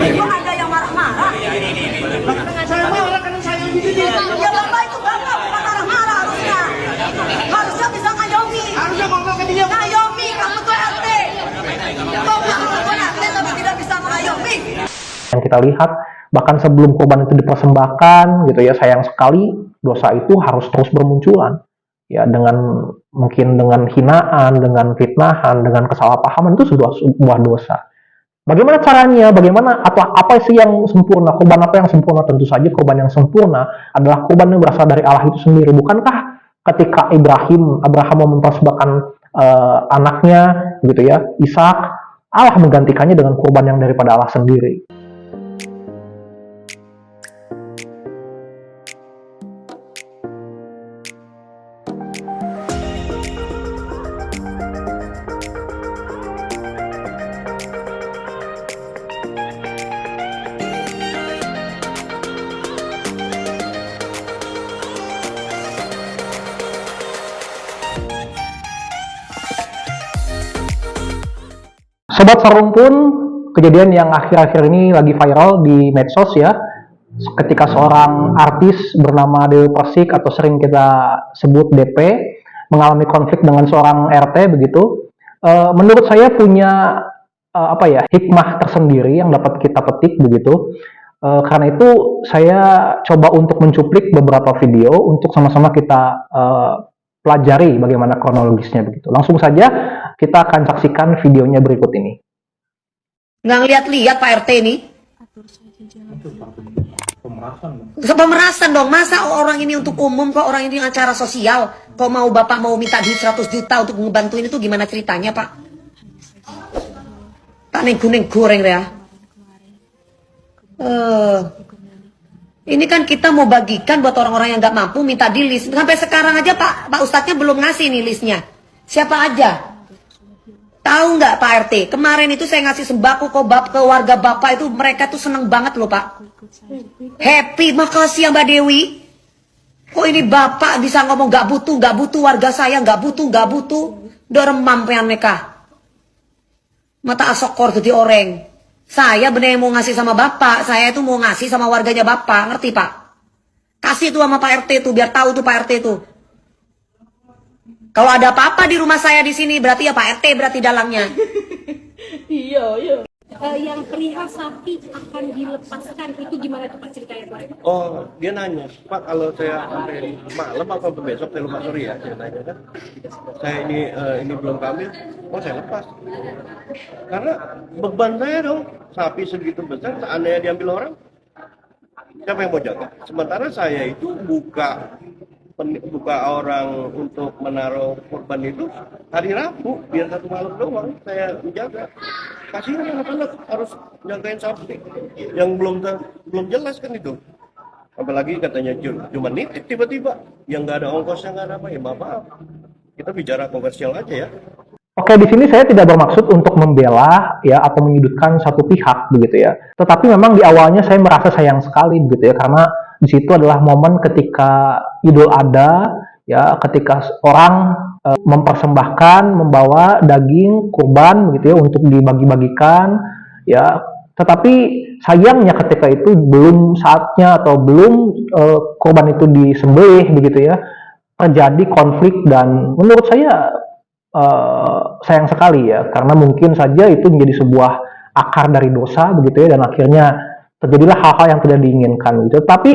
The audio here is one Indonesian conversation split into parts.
Kok ada yang marah-marah? Saya marah karena saya begini. Ya Bapak itu Bapak bukan marah-marah harusnya. Harusnya bisa ngayomi. Harusnya ngomong ke dia. Ngayomi, kamu tuh RT. Kok kamu tuh RT tapi tidak bisa mengayomi? Yang kita lihat, bahkan sebelum korban itu dipersembahkan, gitu ya, sayang sekali dosa itu harus terus bermunculan. Ya, dengan mungkin dengan hinaan, dengan fitnahan, dengan kesalahpahaman itu sebuah dosa. Bagaimana caranya? Bagaimana apa sih yang sempurna? Korban apa yang sempurna? Tentu saja korban yang sempurna adalah korban yang berasal dari Allah itu sendiri. Bukankah ketika Abraham mau mempersembahkan anaknya, gitu ya, Ishak, Allah menggantikannya dengan korban yang daripada Allah sendiri. Sobat Serumpun, kejadian yang akhir-akhir ini lagi viral di medsos ya, ketika seorang artis bernama Dewi Persik atau sering kita sebut DP mengalami konflik dengan seorang RT begitu. Menurut saya punya hikmah tersendiri yang dapat kita petik begitu. Karena itu saya coba untuk mencuplik beberapa video untuk sama-sama kita pelajari bagaimana kronologisnya begitu. Langsung saja kita akan saksikan videonya berikut ini. Nggak ngeliat-liat Pak RT ini? Pemerasan dong. Masa orang ini untuk umum, kok orang ini acara sosial? Kok mau Bapak mau minta duit 100 juta untuk ngebantuin itu gimana ceritanya Pak? Tak neng goreng ya. Ini kan kita mau bagikan buat orang-orang yang nggak mampu minta di list. Sampai sekarang aja Pak Ustadznya belum ngasih nih listnya. Siapa aja? Tahu nggak Pak RT? Kemarin itu saya ngasih sembako ke warga Bapak itu, mereka tuh seneng banget loh Pak. Happy, makasih ya Mbak Dewi. Kok ini Bapak bisa ngomong nggak butuh warga saya nggak butuh. Doremam pengen mereka. Mata asokor jadi orang. Saya bener mau ngasih sama Bapak, saya itu mau ngasih sama warganya Bapak, ngerti Pak? Kasih tuh sama Pak RT tuh, biar tahu tuh Pak RT tuh. Kalau ada apa-apa di rumah saya di sini, berarti ya Pak RT berarti dalangnya. Iya. Yang perihal sapi akan dilepaskan itu gimana tuh Pak ceritanya Pak? Oh, dia nanya, Pak kalau saya sampai malam apa besok saya lupa sore ya, dia nanya kan. Saya ini belum kamil, saya lepas. Karena beban saya dong, sapi segitu besar, seandainya diambil orang, siapa yang mau jaga? Sementara saya itu buka orang untuk menaruh korban itu hari Rabu, biar satu malam doang saya menjaga. Kasihan anak-anak harus jagain sapi yang belum jelas kan itu. Apalagi katanya cuma nitip tiba-tiba, yang nggak ada ongkosnya, nggak ada apa ya, maaf. Kita bicara komersial aja ya. Oke, di sini saya tidak bermaksud untuk membela ya atau menyudutkan satu pihak begitu ya. Tetapi memang di awalnya saya merasa sayang sekali begitu ya, karena di situ adalah momen ketika Idul Adha ya, ketika orang mempersembahkan, membawa daging kurban begitu ya untuk dibagi-bagikan ya. Tetapi sayangnya ketika itu belum saatnya atau belum kurban itu disembelih begitu ya, terjadi konflik dan menurut saya sayang sekali ya, karena mungkin saja itu menjadi sebuah akar dari dosa begitu ya, dan akhirnya terjadilah hal-hal yang tidak diinginkan gitu. Tapi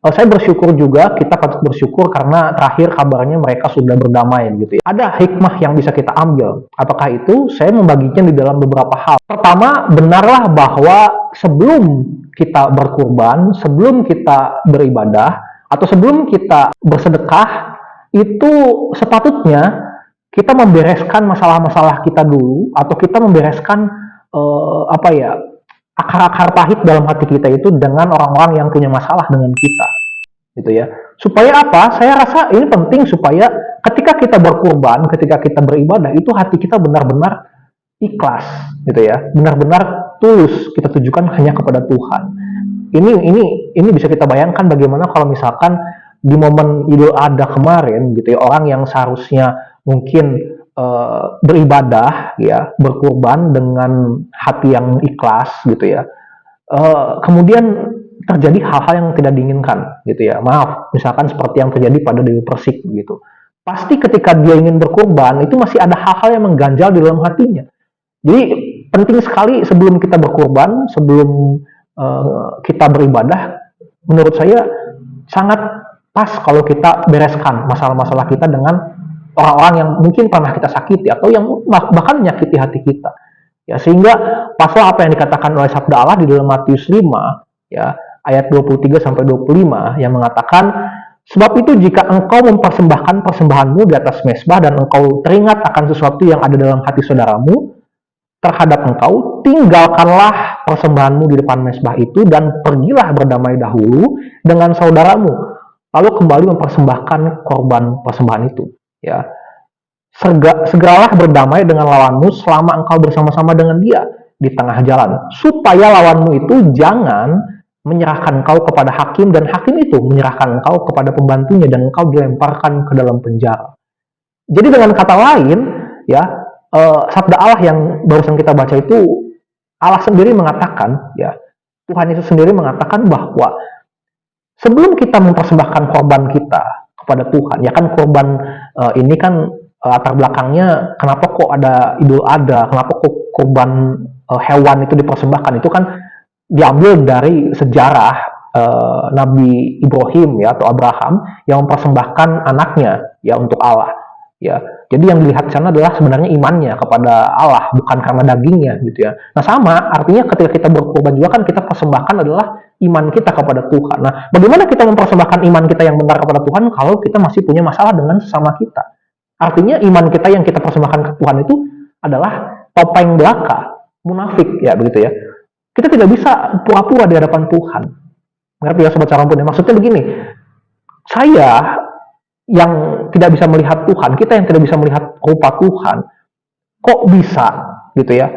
saya bersyukur juga, kita patut bersyukur karena terakhir kabarnya mereka sudah berdamai gitu ya. Ada hikmah yang bisa kita ambil. Apakah itu? Saya membaginya di dalam beberapa hal. Pertama, benarlah bahwa sebelum kita berkurban, sebelum kita beribadah, atau sebelum kita bersedekah, itu sepatutnya kita membereskan masalah-masalah kita dulu, atau kita membereskan akar-akar pahit dalam hati kita itu dengan orang-orang yang punya masalah dengan kita, gitu ya. Supaya apa? Saya rasa ini penting supaya ketika kita berkurban, ketika kita beribadah, itu hati kita benar-benar ikhlas, gitu ya, benar-benar tulus kita tujukan hanya kepada Tuhan. Ini bisa kita bayangkan bagaimana kalau misalkan di momen Idul Adha kemarin, gitu ya, orang yang seharusnya mungkin beribadah ya, berkurban dengan hati yang ikhlas gitu ya, kemudian terjadi hal-hal yang tidak diinginkan gitu ya. Maaf, misalkan seperti yang terjadi pada Dewi Persik gitu. Pasti ketika dia ingin berkorban itu masih ada hal-hal yang mengganjal di dalam hatinya. Jadi penting sekali sebelum kita berkorban, sebelum kita beribadah, menurut saya sangat pas kalau kita bereskan masalah-masalah kita dengan orang-orang yang mungkin pernah kita sakiti atau yang bahkan menyakiti hati kita. Ya, sehingga pasal apa yang dikatakan oleh sabda Allah di dalam Matius 5 ya, ayat 23 sampai 25 yang mengatakan, sebab itu jika engkau mempersembahkan persembahanmu di atas mezbah dan engkau teringat akan sesuatu yang ada dalam hati saudaramu terhadap engkau, tinggalkanlah persembahanmu di depan mezbah itu dan pergilah berdamai dahulu dengan saudaramu, lalu kembali mempersembahkan korban persembahan itu. Ya, segeralah berdamai dengan lawanmu selama engkau bersama-sama dengan dia di tengah jalan, supaya lawanmu itu jangan menyerahkan engkau kepada hakim dan hakim itu menyerahkan engkau kepada pembantunya dan engkau dilemparkan ke dalam penjara. Jadi dengan kata lain, ya, sabda Allah yang barusan kita baca itu, Allah sendiri mengatakan, ya, Tuhan Yesus sendiri mengatakan bahwa sebelum kita mempersembahkan korban kita kepada Tuhan, ya kan korban ini kan latar belakangnya kenapa kok ada Idul Adha, kenapa kok korban hewan itu dipersembahkan, itu kan diambil dari sejarah Nabi Ibrahim ya atau Abraham yang mempersembahkan anaknya ya untuk Allah ya. Jadi yang dilihat di sana adalah sebenarnya imannya kepada Allah, bukan karena dagingnya gitu ya. Nah sama artinya ketika kita berkorban juga kan kita persembahkan adalah iman kita kepada Tuhan. Nah bagaimana kita mempersembahkan iman kita yang benar kepada Tuhan kalau kita masih punya masalah dengan sesama kita? Artinya iman kita yang kita persembahkan ke Tuhan itu adalah topeng belaka, munafik ya begitu ya. Kita tidak bisa pura-pura di hadapan Tuhan. Ngerti ya sobat Shalom pun ya? Maksudnya begini, saya yang tidak bisa melihat Tuhan, kita yang tidak bisa melihat rupa Tuhan, kok bisa gitu ya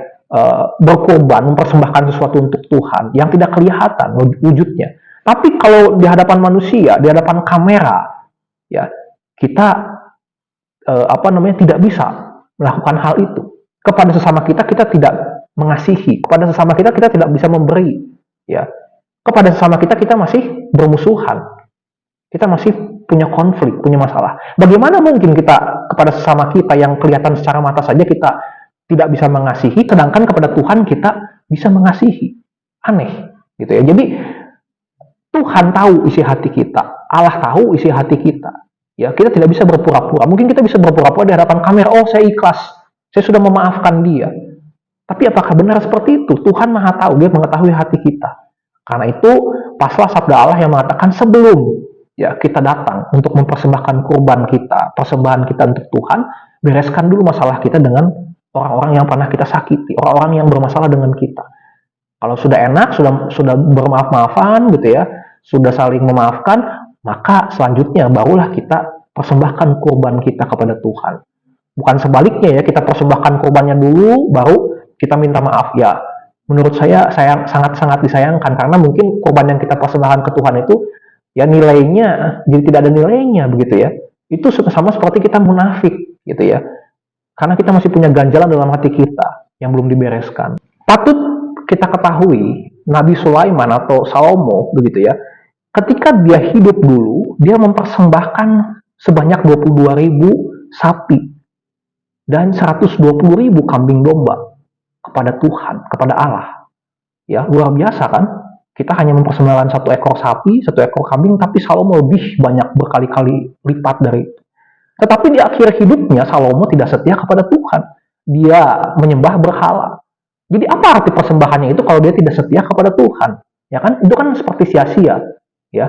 berkorban, mempersembahkan sesuatu untuk Tuhan yang tidak kelihatan wujudnya. Tapi kalau di hadapan manusia, di hadapan kamera, ya kita tidak bisa melakukan hal itu. Kepada sesama kita tidak mengasihi, kepada sesama kita tidak bisa memberi, ya. Kepada sesama kita masih bermusuhan, kita masih punya konflik, punya masalah. Bagaimana mungkin kita kepada sesama kita yang kelihatan secara mata saja kita tidak bisa mengasihi, sedangkan kepada Tuhan kita bisa mengasihi? Aneh, gitu ya. Jadi Tuhan tahu isi hati kita, Allah tahu isi hati kita. Ya, kita tidak bisa berpura-pura. Mungkin kita bisa berpura-pura di hadapan kamera, oh saya ikhlas, saya sudah memaafkan dia. Tapi apakah benar seperti itu? Tuhan Maha tahu, dia mengetahui hati kita. Karena itu, paslah sabda Allah yang mengatakan sebelum ya kita datang untuk mempersembahkan kurban kita, persembahan kita untuk Tuhan, bereskan dulu masalah kita dengan orang-orang yang pernah kita sakiti, orang-orang yang bermasalah dengan kita. Kalau sudah enak, sudah bermaaf-maafan gitu ya, sudah saling memaafkan, maka selanjutnya barulah kita persembahkan kurban kita kepada Tuhan. Bukan sebaliknya ya, kita persembahkan kurbannya dulu, baru kita minta maaf. Ya, menurut saya sangat-sangat disayangkan, karena mungkin kurban yang kita persembahkan ke Tuhan itu, ya nilainya jadi tidak ada nilainya begitu ya. Itu sama seperti kita munafik gitu ya. Karena kita masih punya ganjalan dalam hati kita yang belum dibereskan. Patut kita ketahui, Nabi Sulaiman atau Salomo begitu ya, ketika dia hidup dulu, dia mempersembahkan sebanyak 22.000 sapi dan 120.000 kambing domba kepada Tuhan, kepada Allah. Ya, luar biasa kan? Kita hanya mempersembahkan 1 ekor sapi, 1 ekor kambing, tapi Salomo lebih banyak berkali-kali lipat dari itu. Tetapi di akhir hidupnya, Salomo tidak setia kepada Tuhan. Dia menyembah berhala. Jadi apa arti persembahannya itu kalau dia tidak setia kepada Tuhan? Ya kan? Itu kan seperti sia-sia. Ya,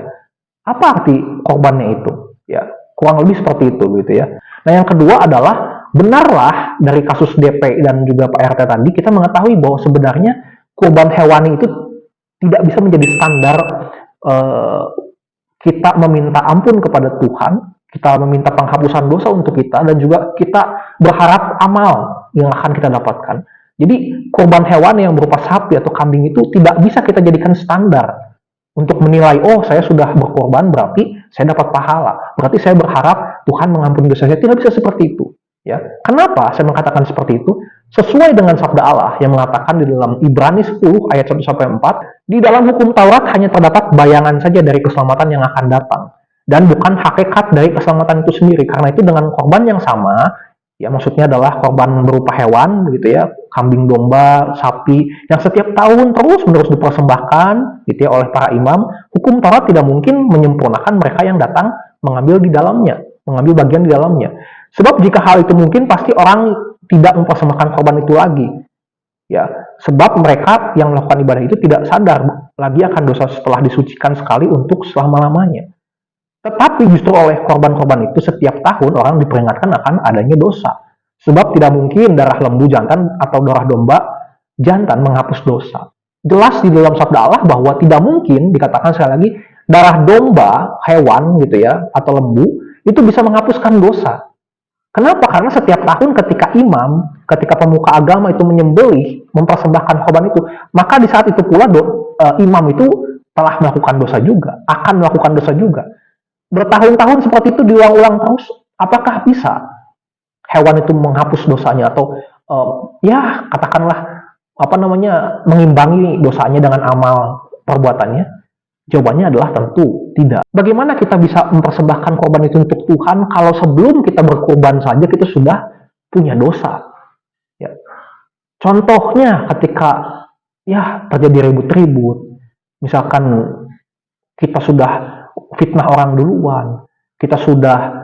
apa arti korbannya itu? Ya, kurang lebih seperti itu gitu ya. Nah, yang kedua adalah benarlah dari kasus DP dan juga Pak RT tadi kita mengetahui bahwa sebenarnya kurban hewani itu tidak bisa menjadi standar kita meminta ampun kepada Tuhan, kita meminta penghapusan dosa untuk kita, dan juga kita berharap amal yang akan kita dapatkan. Jadi kurban hewan yang berupa sapi atau kambing itu tidak bisa kita jadikan standar untuk menilai, oh saya sudah berkorban berarti saya dapat pahala, berarti saya berharap Tuhan mengampuni dosa saya. Tidak bisa seperti itu. Ya, kenapa saya mengatakan seperti itu? Sesuai dengan sabda Allah yang mengatakan di dalam Ibrani 10 ayat 1-4, di dalam hukum Taurat hanya terdapat bayangan saja dari keselamatan yang akan datang, dan bukan hakikat dari keselamatan itu sendiri. Karena itu dengan korban yang sama, ya maksudnya adalah korban berupa hewan, gitu ya, kambing, domba, sapi, yang setiap tahun terus-menerus dipersembahkan, gitu ya, oleh para imam, hukum Taurat tidak mungkin menyempurnakan mereka yang datang mengambil di dalamnya, mengambil bagian di dalamnya. Sebab jika hal itu mungkin, pasti orang tidak mempersembahkan korban itu lagi, ya, sebab mereka yang melakukan ibadah itu tidak sadar lagi akan dosa setelah disucikan sekali untuk selama-lamanya. Tetapi justru oleh korban-korban itu setiap tahun orang diperingatkan akan adanya dosa, sebab tidak mungkin darah lembu jantan atau darah domba jantan menghapus dosa. Jelas di dalam sabda Allah bahwa tidak mungkin, dikatakan sekali lagi, darah domba, hewan gitu ya, atau lembu itu bisa menghapuskan dosa. Kenapa? Karena setiap tahun ketika ketika pemuka agama itu menyembelih, mempersembahkan korban itu, maka di saat itu pula imam itu telah melakukan dosa juga, akan melakukan dosa juga. Bertahun-tahun seperti itu diulang-ulang terus, apakah bisa hewan itu menghapus dosanya atau ya katakanlah mengimbangi dosanya dengan amal perbuatannya? Jawabannya adalah tentu tidak. Bagaimana kita bisa mempersembahkan korban itu untuk Tuhan kalau sebelum kita berkorban saja kita sudah punya dosa? Ya. Contohnya ketika ya terjadi ribut-ribut, misalkan kita sudah fitnah orang duluan, kita sudah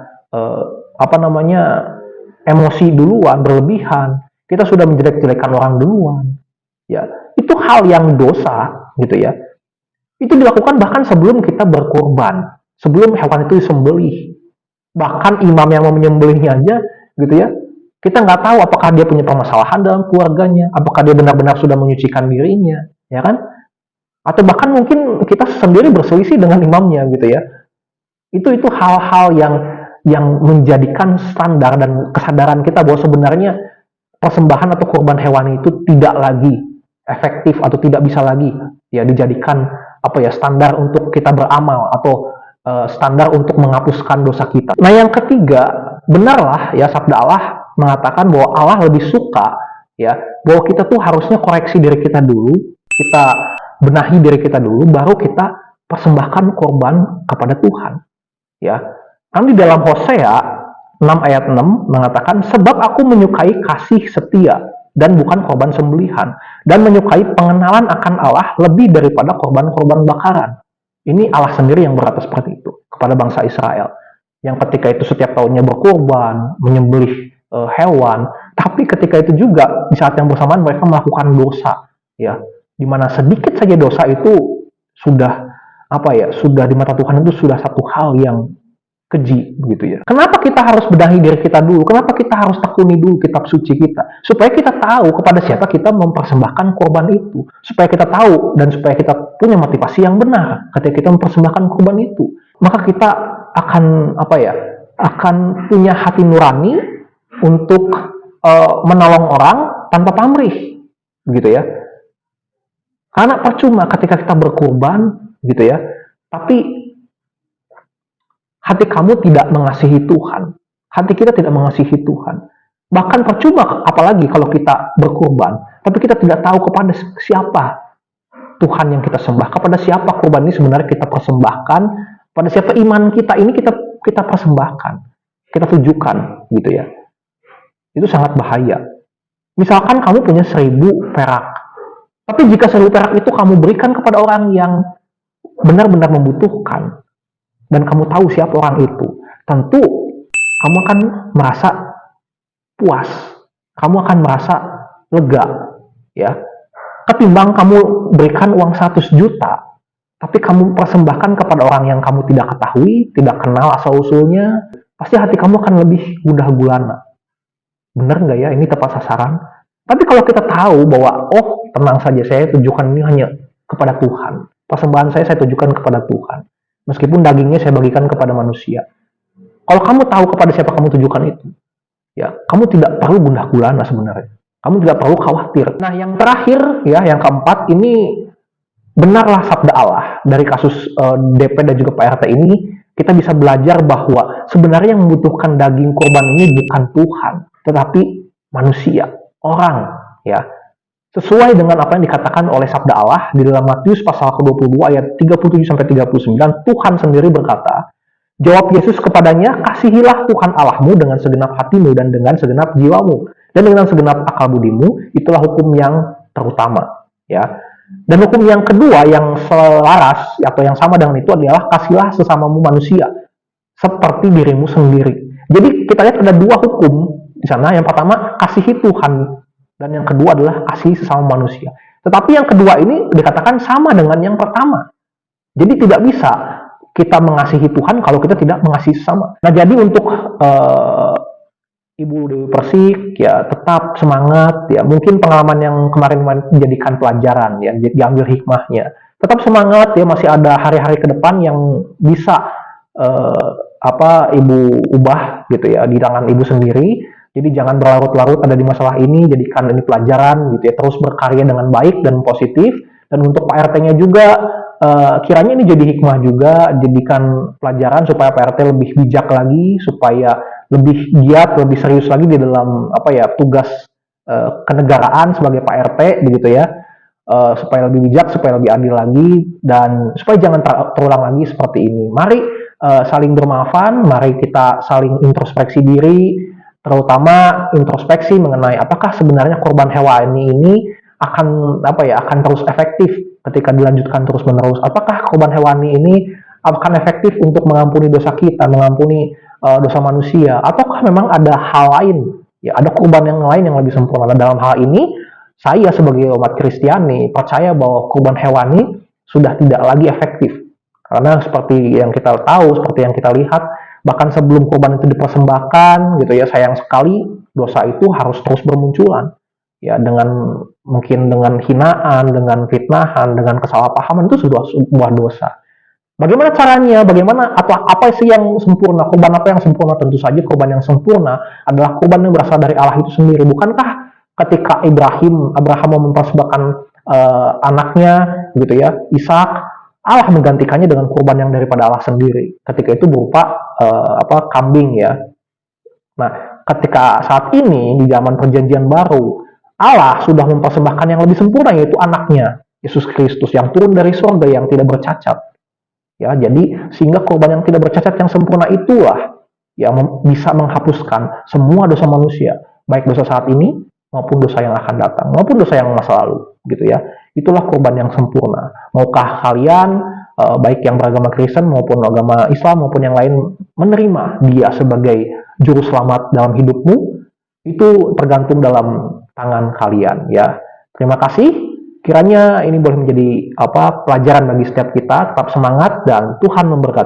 emosi duluan, berlebihan, kita sudah menjelek-jelekan orang duluan. Ya, itu hal yang dosa, gitu ya. Itu dilakukan bahkan sebelum kita berkorban, sebelum hewan itu disembelih. Bahkan imam yang mau menyembelihnya aja, gitu ya, kita nggak tahu apakah dia punya permasalahan dalam keluarganya, apakah dia benar-benar sudah menyucikan dirinya, ya kan? Atau bahkan mungkin kita sendiri berselisih dengan imamnya, gitu ya. Itu hal-hal yang menjadikan standar dan kesadaran kita bahwa sebenarnya persembahan atau korban hewan itu tidak lagi efektif atau tidak bisa lagi ya dijadikan standar untuk kita beramal atau standar untuk menghapuskan dosa kita. Nah, yang ketiga, benarlah ya sabda Allah mengatakan bahwa Allah lebih suka ya bahwa kita tuh harusnya koreksi diri kita dulu, kita benahi diri kita dulu, baru kita persembahkan korban kepada Tuhan. Ya, kan di dalam Hosea 6 ayat 6 mengatakan, sebab aku menyukai kasih setia dan bukan korban sembelihan, dan menyukai pengenalan akan Allah lebih daripada korban-korban bakaran. Ini Allah sendiri yang berkata seperti itu kepada bangsa Israel, yang ketika itu setiap tahunnya berkorban, menyembelih hewan, tapi ketika itu juga di saat yang bersamaan mereka melakukan dosa, ya, dimana sedikit saja dosa itu sudah sudah di mata Tuhan itu sudah satu hal yang keji, begitu ya. Kenapa kita harus bedahi diri kita dulu? Kenapa kita harus tekuni dulu kitab suci kita? Supaya kita tahu kepada siapa kita mempersembahkan korban itu. Supaya kita tahu dan supaya kita punya motivasi yang benar ketika kita mempersembahkan korban itu. Maka kita akan akan punya hati nurani untuk menolong orang tanpa pamrih, begitu ya. Karena percuma ketika kita berkorban, gitu ya, tapi hati kamu tidak mengasihi Tuhan. Hati kita tidak mengasihi Tuhan. Bahkan percuma apalagi kalau kita berkorban, tapi kita tidak tahu kepada siapa Tuhan yang kita sembah, kepada siapa korban ini sebenarnya kita persembahkan, pada siapa iman kita ini kita persembahkan, kita tujukan, gitu ya. Itu sangat bahaya. Misalkan kamu punya 1.000 perak, tapi jika 1.000 perak itu kamu berikan kepada orang yang benar-benar membutuhkan, dan kamu tahu siapa orang itu, tentu kamu akan merasa puas, kamu akan merasa lega, ya. Ketimbang kamu berikan uang 100 juta, tapi kamu persembahkan kepada orang yang kamu tidak ketahui, tidak kenal asal-usulnya, pasti hati kamu akan lebih gundah gulana. Benar nggak ya? Ini tepat sasaran? Tapi kalau kita tahu bahwa, oh tenang saja, saya tujukan ini hanya kepada Tuhan, persembahan saya tujukan kepada Tuhan. Meskipun dagingnya saya bagikan kepada manusia. Kalau kamu tahu kepada siapa kamu tujukan itu, ya, kamu tidak perlu gundah gulana sebenarnya. Kamu tidak perlu khawatir. Nah, yang terakhir, ya, yang keempat, ini benarlah sabda Allah dari kasus DP dan juga Pak RT ini, kita bisa belajar bahwa sebenarnya yang membutuhkan daging korban ini bukan Tuhan, tetapi manusia, orang, ya. Sesuai dengan apa yang dikatakan oleh sabda Allah di dalam Matius pasal ke-22 ayat 37 sampai 39, Tuhan sendiri berkata, jawab Yesus kepadanya, kasihilah Tuhan Allahmu dengan segenap hatimu dan dengan segenap jiwamu dan dengan segenap akal budimu, itulah hukum yang terutama, ya. Dan hukum yang kedua yang selaras atau yang sama dengan itu adalah kasihlah sesamamu manusia seperti dirimu sendiri. Jadi kita lihat ada dua hukum di sana. Yang pertama kasihi Tuhan dan yang kedua adalah kasihi sesama manusia. Tetapi yang kedua ini dikatakan sama dengan yang pertama. Jadi tidak bisa kita mengasihi Tuhan kalau kita tidak mengasihi sesama. Nah, jadi untuk Ibu Dewi Persik ya tetap semangat ya. Mungkin pengalaman yang kemarin menjadikan pelajaran ya, diambil hikmahnya. Tetap semangat ya, masih ada hari-hari ke depan yang bisa Ibu ubah gitu ya di tangan Ibu sendiri. Jadi jangan berlarut-larut ada di masalah ini, jadikan ini pelajaran gitu ya, terus berkarya dengan baik dan positif. Dan untuk Pak RT-nya juga kiranya ini jadi hikmah juga, jadikan pelajaran supaya Pak RT lebih bijak lagi, supaya lebih giat, lebih serius lagi di dalam tugas kenegaraan sebagai Pak RT begitu ya. Supaya lebih bijak, supaya lebih adil lagi, dan supaya jangan terulang lagi seperti ini. Mari saling bermaafan, mari kita saling introspeksi diri, terutama introspeksi mengenai apakah sebenarnya korban hewani ini akan terus efektif ketika dilanjutkan terus-menerus. Apakah korban hewani ini akan efektif untuk mengampuni dosa kita, mengampuni dosa manusia, ataukah memang ada hal lain, ya ada korban yang lain yang lebih sempurna. Nah, dalam hal ini saya sebagai umat Kristiani percaya bahwa korban hewani sudah tidak lagi efektif. Karena seperti yang kita tahu, seperti yang kita lihat, bahkan sebelum korban itu dipersembahkan gitu ya, sayang sekali dosa itu harus terus bermunculan. Ya, mungkin dengan hinaan, dengan fitnahan, dengan kesalahpahaman, itu sudah sebuah dosa. Bagaimana caranya? Bagaimana apa sih yang sempurna? Korban apa yang sempurna? Tentu saja korban yang sempurna adalah korban yang berasal dari Allah itu sendiri. Bukankah ketika Abraham mau mempersembahkan anaknya gitu ya, Ishak, Allah menggantikannya dengan korban yang daripada Allah sendiri. Ketika itu berupa kambing ya. Nah, ketika saat ini di zaman perjanjian baru, Allah sudah mempersembahkan yang lebih sempurna, yaitu anaknya Yesus Kristus yang turun dari surga yang tidak bercacat. Ya, jadi sehingga korban yang tidak bercacat yang sempurna itulah yang bisa menghapuskan semua dosa manusia, baik dosa saat ini maupun dosa yang akan datang, maupun dosa yang masa lalu, gitu ya. Itulah korban yang sempurna. Maukah kalian, baik yang beragama Kristen maupun agama Islam maupun yang lain, menerima Dia sebagai juru selamat dalam hidupmu? Itu tergantung dalam tangan kalian, ya. Terima kasih. Kiranya ini boleh menjadi pelajaran bagi setiap kita. Tetap semangat dan Tuhan memberkati.